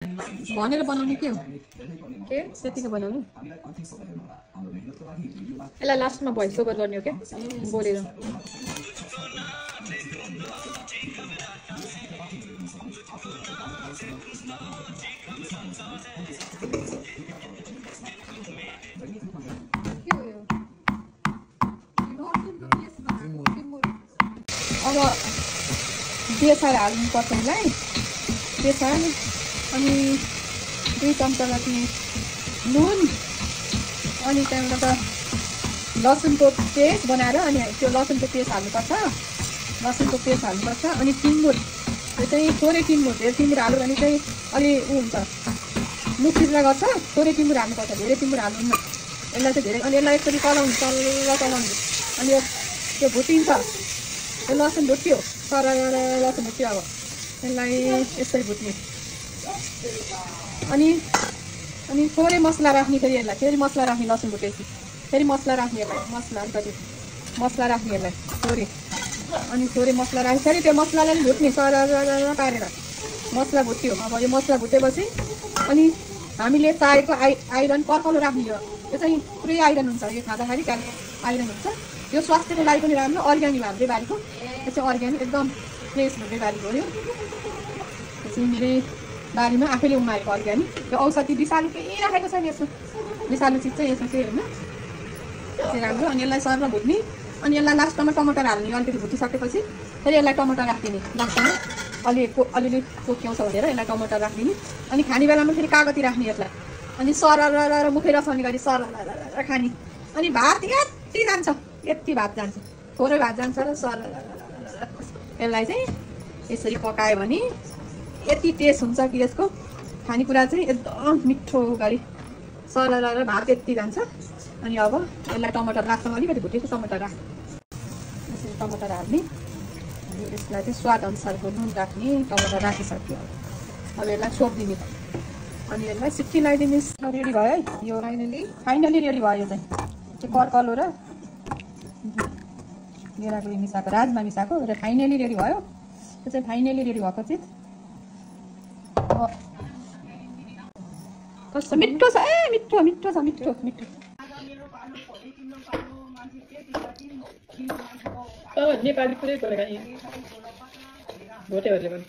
भनेर बनाउने के हो के त्यतिकै बनाउने यसलाई लास्टमा भोइस ओभर गर्ने हो क्या बोलेर अब बेसार हाल्नुपर्छ यसलाई बेसार अनि 2 चम्चा जति नुन अनि त्यहाँबाट लसुनको पेस्ट बनाएर अनि त्यो लसुनको पेस्ट हाल्नुपर्छ अनि टिमुर यो चाहिँ थोरै टिमुर धेरै टिमुर हाल्यो भने चाहिँ अलि उ हुन्छ मुख चिल्ला गर्छ थोरै टिमुर हाल्नुपर्छ धेरै टिमुर हाल्नुहुन्न यसलाई चाहिँ धेरै अनि यसलाई यसरी चलाउनु अनि त्यो भुटिन्छ यो लसुन भुट्यो लसुन भुट्यो अब यसलाई यसरी भुट्ने अनि थोरै मसला राख्ने फेरि यसलाई फेरि मसला राख्ने लसुन भुटेपछि फेरि मसला राख्ने यसलाई मसला राख्ने यसलाई थोरै मसला राख्ने फेरि त्यो मसलालाई पनि भुट्ने पारेर मसला भुट्यो अब यो मसला भुटेपछि अनि हामीले चाहेको आइरन पर्काउनु राख्ने यो चाहिँ पुरै आइरन हुन्छ यो खाँदाखेरि आइरन हुन्छ यो स्वास्थ्यको लागि पनि राम्रो अर्ग्यानिक हाम्रै बारीको यो चाहिँ अर्ग्यानिक एकदम फ्रेस हाम्रै बारीको हो यो चाहिँ मेरै बारीमा आफैले उमारेको अर्ग्यानिक यो औषधि विषालु केही राखेको छैन यसमा विषालु चिज चाहिँ यसमा चाहिँ होइन चाहिँ राम्रो अनि यसलाई सरर भुट्ने अनि यसलाई लास्टमा टमाटर हाल्ने अलिकति भुटिसकेपछि फेरि यसलाई टमाटर राखिदिने लास्टमा अलिअलि पोक्याउँछ भनेर यसलाई टमाटर राखिदिने अनि खाने बेलामा फेरि कागती राख्ने यसलाई अनि सरर मुखै रसाउने गरी सरर खाने अनि भात यति भात जान्छ थोरै भात जान्छ र सरर यसलाई चाहिँ यसरी पकायो भने यति टेस्ट हुन्छ कि यसको खानेकुरा चाहिँ एकदम मिठो गरी सरर भात यति जान्छ अनि अब यसलाई टमाटर राख्छौँ अलिकति भुटेको टमाटर यसरी टमाटर हाल्ने अनि यसलाई चाहिँ स्वाद अनुसारको नुन राख्ने टमाटर राखिसक्यो अब यसलाई छोपिदिने अनि यसलाई सिक्की लगाइदिने रेडी भयो है यो फाइनली रेडी भयो यो चाहिँ कर्कलो र गेडाको मिसाएको राजमा मिसाएको र फाइनली रेडी भयो यो चाहिँ फाइनली रेडी भएको चिज कस्तो मिठो छ मिठो छ नेपाली पुरै बोलेका भोटेहरूले पनि